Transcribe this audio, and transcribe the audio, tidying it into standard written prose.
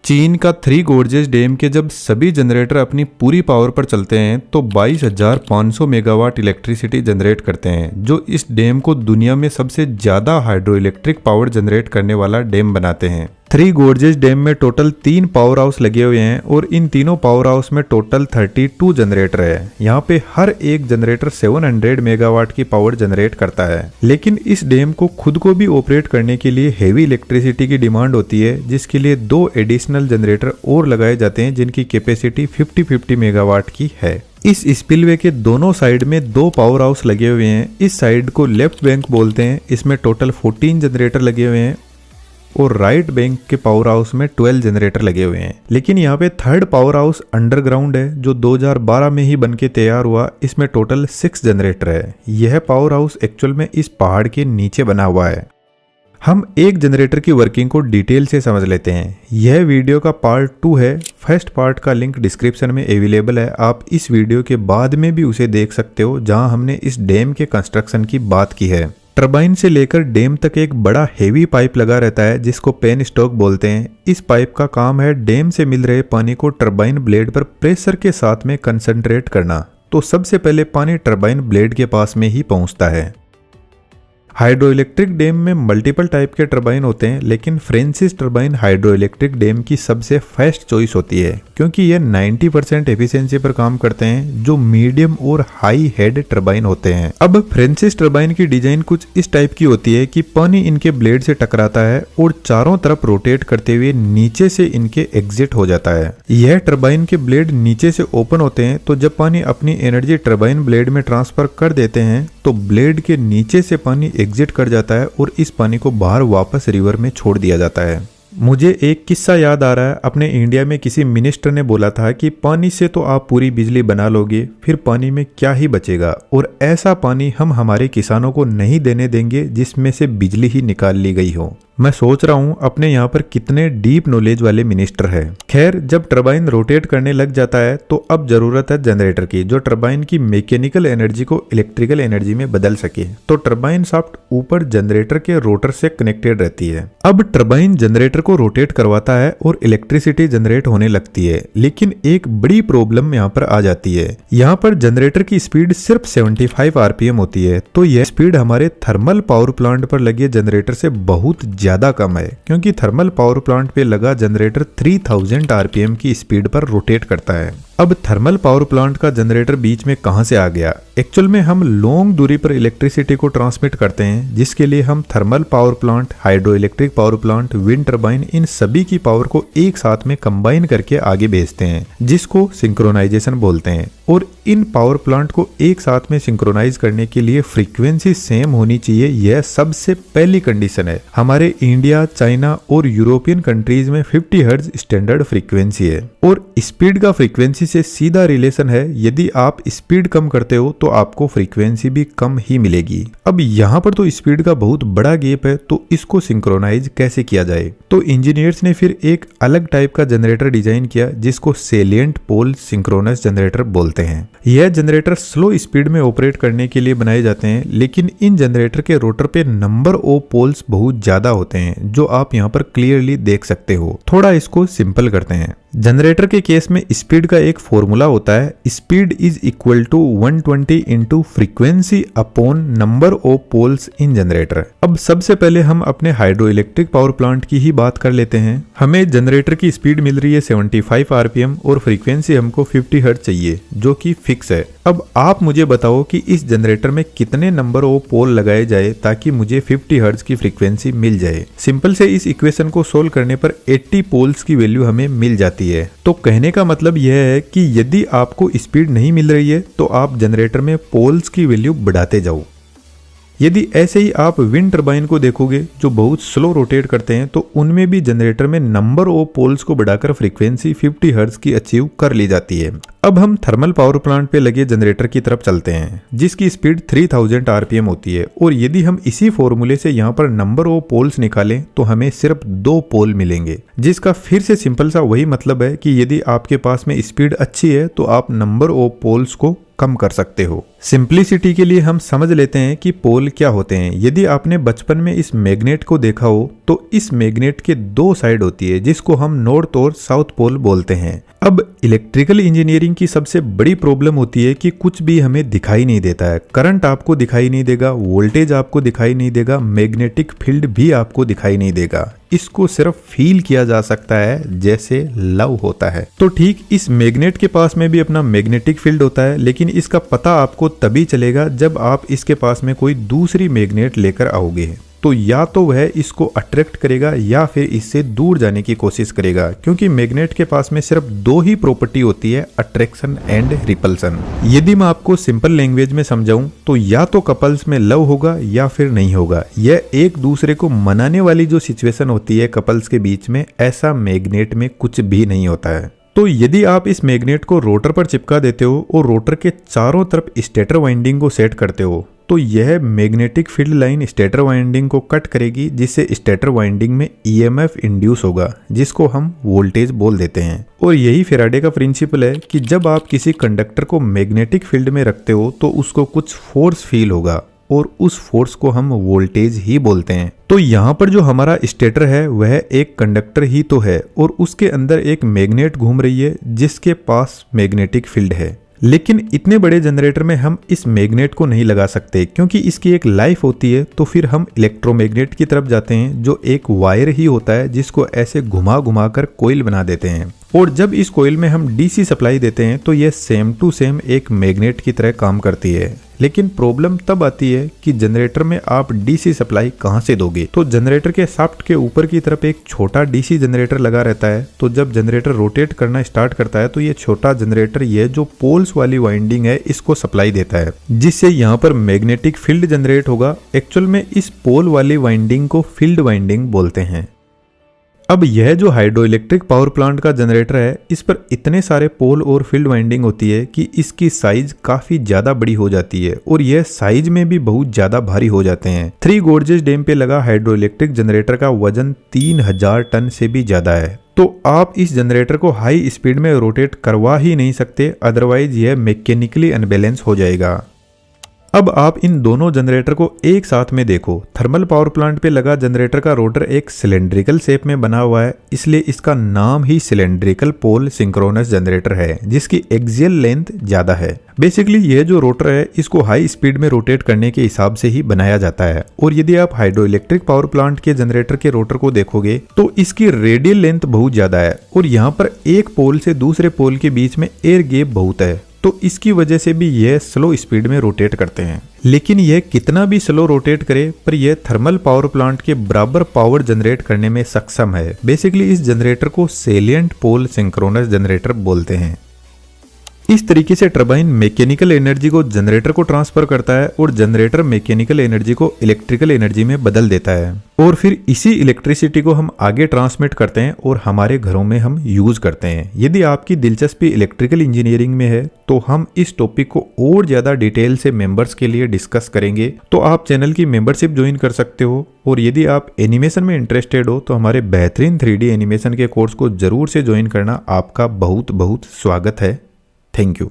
चीन का three gorges dam के जब सभी जनरेटर अपनी पूरी पावर पर चलते हैं तो 22,500 मेगावाट इलेक्ट्रिसिटी जनरेट करते हैं, जो इस डैम को दुनिया में सबसे ज़्यादा हाइड्रो इलेक्ट्रिक पावर जनरेट करने वाला डैम बनाते हैं। थ्री गोर्जेस डैम में टोटल 3 पावर हाउस लगे हुए हैं और इन तीनों पावर हाउस में टोटल 32 जनरेटर है। यहाँ पे हर एक जनरेटर 700 मेगावाट की पावर जनरेट करता है। लेकिन इस डैम को खुद को भी ऑपरेट करने के लिए हेवी इलेक्ट्रिसिटी की डिमांड होती है, जिसके लिए 2 एडिशनल जनरेटर और लगाए जाते हैं जिनकी कैपेसिटी 50-50 मेगावाट की है। इस स्पिलवे के दोनों साइड में 2 पावर हाउस लगे हुए हैं। इस साइड को लेफ्ट बैंक बोलते हैं, इसमें टोटल 14 जनरेटर लगे हुए हैं और राइट बैंक के पावर हाउस में 12 जनरेटर लगे हुए हैं। लेकिन यहाँ पे थर्ड पावर हाउस अंडरग्राउंड है जो 2012 में ही बनके तैयार हुआ। इसमें टोटल 6 जनरेटर है। यह पावर हाउस एक्चुअल में इस पहाड़ के नीचे बना हुआ है। हम एक जनरेटर की वर्किंग को डिटेल से समझ लेते हैं। यह वीडियो का पार्ट 2 है। फर्स्ट पार्ट का लिंक डिस्क्रिप्शन में अवेलेबल है। आप इस वीडियो के बाद में भी उसे देख सकते हो, जहां हमने इस डैम के कंस्ट्रक्शन की बात की है। टरबाइन से लेकर डैम तक एक बड़ा हेवी पाइप लगा रहता है जिसको पेन स्टॉक बोलते हैं। इस पाइप का काम है डैम से मिल रहे पानी को टरबाइन ब्लेड पर प्रेशर के साथ में कंसंट्रेट करना। तो सबसे पहले पानी टरबाइन ब्लेड के पास में ही पहुंचता है। हाइड्रो इलेक्ट्रिक डैम में मल्टीपल टाइप के टरबाइन होते हैं, लेकिन Francis turbine hydro electric dam की सबसे फर्स्ट चॉइस होती है क्योंकि ये 90% एफिशिएंसी पर काम करते हैं, जो मीडियम और हाई हेड टरबाइन होते हैं। अब फ्रांसिस टरबाइन की डिजाइन कुछ इस टाइप की होती है कि पानी इनके ब्लेड से टकराता है और चारों तरफ रोटेट करते हुए नीचे से इनके एग्जिट हो जाता है। यह टरबाइन के ब्लेड नीचे से ओपन होते हैं, तो जब पानी अपनी एनर्जी टरबाइन ब्लेड में ट्रांसफर कर देते हैं तो ब्लेड के नीचे से पानी एग्जिट कर जाता है और इस पानी को बाहर वापस रिवर में छोड़ दिया जाता है। मुझे एक किस्सा याद आ रहा है। अपने इंडिया में किसी मिनिस्टर ने बोला था कि पानी से तो आप पूरी बिजली बना लोगे, फिर पानी में क्या ही बचेगा, और ऐसा पानी हम हमारे किसानों को नहीं देने देंगे जिसमें से बिजली ही निकाल ली गई हो। मैं सोच रहा हूँ अपने यहाँ पर कितने डीप नॉलेज वाले मिनिस्टर है। खैर, जब टरबाइन रोटेट करने लग जाता है तो अब जरूरत है जनरेटर की, जो टरबाइन की मैकेनिकल एनर्जी को इलेक्ट्रिकल एनर्जी में बदल सके। तो टरबाइन शाफ्ट ऊपर जनरेटर के रोटर से कनेक्टेड रहती है। अब टरबाइन जनरेटर को रोटेट करवाता है और इलेक्ट्रिसिटी जनरेट होने लगती है। लेकिन एक बड़ी प्रॉब्लम यहाँ पर आ जाती है। यहाँ पर जनरेटर की स्पीड सिर्फ 75 आरपीएम होती है। तो यह स्पीड हमारे थर्मल पावर प्लांट पर लगे जनरेटर से बहुत ज्यादा कम है, क्योंकि थर्मल पावर प्लांट पे लगा जनरेटर 3000 आरपीएम की स्पीड पर रोटेट करता है। अब थर्मल पावर प्लांट का जनरेटर बीच में कहां से आ गया? एक्चुअल में हम लॉन्ग दूरी पर इलेक्ट्रिसिटी को ट्रांसमिट करते हैं, जिसके लिए हम thermal power plant, hydroelectric power plant, wind turbine, इन सभी की पावर को एक साथ में कंबाइन करके आगे भेजते हैं, जिसको सिंक्रोनाइजेशन बोलते हैं। और इन पावर प्लांट को एक साथ में सिंक्रोनाइज करने के लिए फ्रीक्वेंसी सेम होनी चाहिए। यह सबसे पहली कंडीशन है। हमारे इंडिया, चाइना और यूरोपियन कंट्रीज में 50 हर्ट्ज स्टैंडर्ड फ्रीक्वेंसी है और स्पीड का फ्रीक्वेंसी से सीधा रिलेशन है। यदि आप स्पीड कम करते हो तो आपको फ्रीक्वेंसी भी कम ही मिलेगी। अब यहाँ पर तो स्पीड का बहुत बड़ा गैप है, तो इसको सिंक्रोनाइज कैसे किया जाए? तो इंजीनियर्स ने फिर एक अलग टाइप का जनरेटर डिजाइन किया, जिसको सेलिएंट पोल सिंक्रोनस जनरेटर बोलते हैं। यह जनरेटर स्लो स्पीड में ऑपरेट करने के लिए बनाए जाते हैं, लेकिन इन जनरेटर के रोटर पे नंबर ऑफ पोल्स बहुत ज्यादा होते हैं, जो आप यहाँ पर क्लियरली देख सकते हो। थोड़ा इसको सिंपल करते हैं। जनरेटर के केस में स्पीड का एक फॉर्मूला होता है, speed is equal to 120 into frequency upon number of poles in generator. अब सबसे पहले हम अपने हाइड्रो इलेक्ट्रिक पावर प्लांट की ही बात कर लेते हैं। हमें जनरेटर की स्पीड मिल रही है 75 आरपीएम और फ्रीक्वेंसी हमको 50 हर्ट्ज चाहिए, जो कि फिक्स है। अब आप मुझे बताओ कि इस जनरेटर में कितने नंबर ऑफ पोल लगाए जाए ताकि मुझे 50 हर्ट्ज की फ्रीक्वेंसी मिल जाए। सिंपल से इस इक्वेशन को सोल्व करने पर 80 पोल्स की वैल्यू हमें मिल जाती है। तो कहने का मतलब यह है कि यदि आपको स्पीड नहीं मिल रही है तो आप जनरेटर में पोल्स की वैल्यू बढ़ाते जाओ। यदि ऐसे ही आप विंड टरबाइन को देखोगे जो बहुत स्लो रोटेट करते हैं, तो उनमें भी जनरेटर में नंबर ऑफ पोल्स को बढ़ाकर फ्रीक्वेंसी 50 हर्ट्ज की अचीव कर ली जाती है। अब हम थर्मल पावर प्लांट पे लगे जनरेटर की तरफ चलते हैं, जिसकी स्पीड 3000 आरपीएम होती है। और यदि हम इसी फॉर्मूले से यहाँ पर नंबर ऑफ पोल्स निकालें तो हमें सिर्फ 2 पोल मिलेंगे, जिसका फिर से सिंपल सा वही मतलब है कि यदि आपके पास में स्पीड अच्छी है तो आप नंबर ऑफ पोल्स को कम कर सकते हो। सिंपलिसिटी के लिए हम समझ लेते हैं कि पोल क्या होते हैं। यदि आपने बचपन में इस मैग्नेट को देखा हो तो इस मैग्नेट के दो साइड होती है जिसको हम नॉर्थ और साउथ पोल बोलते हैं। अब इलेक्ट्रिकल इंजीनियरिंग की सबसे बड़ी प्रॉब्लम होती है कि कुछ भी हमें दिखाई नहीं देता है। करंट आपको दिखाई नहीं देगा, वोल्टेज आपको दिखाई नहीं देगा, मैग्नेटिक फील्ड भी आपको दिखाई नहीं देगा। इसको सिर्फ फील किया जा सकता है जैसे लव होता है। तो ठीक इस मैग्नेट के पास में भी अपना मैग्नेटिक फील्ड होता है, लेकिन इसका पता आपको तभी चलेगा जब आप इसके पास में कोई दूसरी मैग्नेट लेकर आओगे। तो या तो वह इसको अट्रैक्ट करेगा या फिर इससे दूर जाने की कोशिश करेगा, क्योंकि मैग्नेट के पास में सिर्फ दो ही प्रॉपर्टी होती है, अट्रैक्शन एंड रिपल्सन। यदि मैं आपको सिंपल लैंग्वेज में समझाऊं तो या तो कपल्स में लव होगा या फिर नहीं होगा। यह एक दूसरे को मनाने वाली जो सिचुएशन होती है कपल्स के बीच में, ऐसा मैग्नेट में कुछ भी नहीं होता है। तो यदि आप इस मैग्नेट को रोटर पर चिपका देते हो और रोटर के चारों तरफ स्टेटर वाइंडिंग को सेट करते हो तो यह magnetic field line stator winding को कट करेगी, जिससे स्टेटर वाइंडिंग में ईएमएफ इंड्यूस होगा, जिसको हम वोल्टेज बोल देते हैं। और यही फैराडे का प्रिंसिपल है कि जब आप किसी कंडक्टर को मैग्नेटिक फील्ड में रखते हो तो उसको कुछ फोर्स फील होगा और उस फोर्स को हम वोल्टेज ही बोलते हैं। तो यहाँ पर जो हमारा स्टेटर है वह एक कंडक्टर ही तो है और उसके अंदर एक मैग्नेट घूम रही है जिसके पास मैग्नेटिक फील्ड है। लेकिन इतने बड़े जनरेटर में हम इस मैग्नेट को नहीं लगा सकते क्योंकि इसकी एक लाइफ होती है। तो फिर हम इलेक्ट्रोमैग्नेट की तरफ जाते हैं जो एक वायर ही होता है जिसको ऐसे घुमा घुमा कर कोइल बना देते हैं। और जब इस कोइल में हम डीसी सप्लाई देते हैं तो यह सेम टू सेम एक मैग्नेट की तरह काम करती है। लेकिन प्रॉब्लम तब आती है कि जनरेटर में आप डीसी सप्लाई कहां से दोगे। तो जनरेटर के शाफ्ट के ऊपर की तरफ एक छोटा डीसी जनरेटर लगा रहता है। तो जब जनरेटर रोटेट करना स्टार्ट करता है तो ये छोटा जनरेटर ये जो पोल्स वाली वाइंडिंग है इसको सप्लाई देता है, जिससे यहाँ पर मैग्नेटिक फील्ड जनरेट होगा। एक्चुअल में इस पोल वाली वाइंडिंग को फील्ड वाइंडिंग बोलते हैं। अब यह जो हाइड्रो इलेक्ट्रिक पावर प्लांट का जनरेटर है इस पर इतने सारे पोल और फील्ड वाइंडिंग होती है कि इसकी साइज काफी ज्यादा बड़ी हो जाती है और यह साइज में भी बहुत ज्यादा भारी हो जाते हैं। 3 गोर्जेस डैम पे लगा हाइड्रो इलेक्ट्रिक जनरेटर का वजन 3000 टन से भी ज्यादा है। तो आप इस जनरेटर को हाई स्पीड में रोटेट करवा ही नहीं सकते, अदरवाइज यह मैकेनिकली अनबैलेंस हो जाएगा। अब आप इन दोनों जनरेटर को एक साथ में देखो। थर्मल पावर प्लांट पे लगा जनरेटर का रोटर एक सिलेंड्रिकल शेप में बना हुआ है, इसलिए इसका नाम ही सिलेंड्रिकल पोल सिंक्रोनस जनरेटर है, जिसकी एक्सियल लेंथ ज्यादा है। बेसिकली यह जो रोटर है इसको हाई स्पीड में रोटेट करने के हिसाब से ही बनाया जाता है। और यदि आप हाइड्रो इलेक्ट्रिक पावर प्लांट के जनरेटर के रोटर को देखोगे तो इसकी रेडियल लेंथ बहुत ज्यादा है और यहाँ पर एक पोल से दूसरे पोल के बीच में एयर गैप बहुत है, तो इसकी वजह से भी यह स्लो स्पीड में रोटेट करते हैं। लेकिन यह कितना भी स्लो रोटेट करे पर यह थर्मल पावर प्लांट के बराबर पावर जनरेट करने में सक्षम है। बेसिकली इस जनरेटर को सेलिएंट पोल सिंक्रोनस जनरेटर बोलते हैं। इस तरीके से टरबाइन मैकेनिकल एनर्जी को जनरेटर को ट्रांसफर करता है और जनरेटर मैकेनिकल एनर्जी को इलेक्ट्रिकल एनर्जी में बदल देता है और फिर इसी इलेक्ट्रिसिटी को हम आगे ट्रांसमिट करते हैं और हमारे घरों में हम यूज करते हैं। यदि आपकी दिलचस्पी इलेक्ट्रिकल इंजीनियरिंग में है तो हम इस टॉपिक को और ज्यादा डिटेल से मेंबर्स के लिए डिस्कस करेंगे, तो आप चैनल की मेंबरशिप ज्वाइन कर सकते हो। और यदि आप एनिमेशन में इंटरेस्टेड हो तो हमारे बेहतरीन 3D एनिमेशन के कोर्स को जरूर से ज्वाइन करना। आपका बहुत बहुत स्वागत है। Thank you.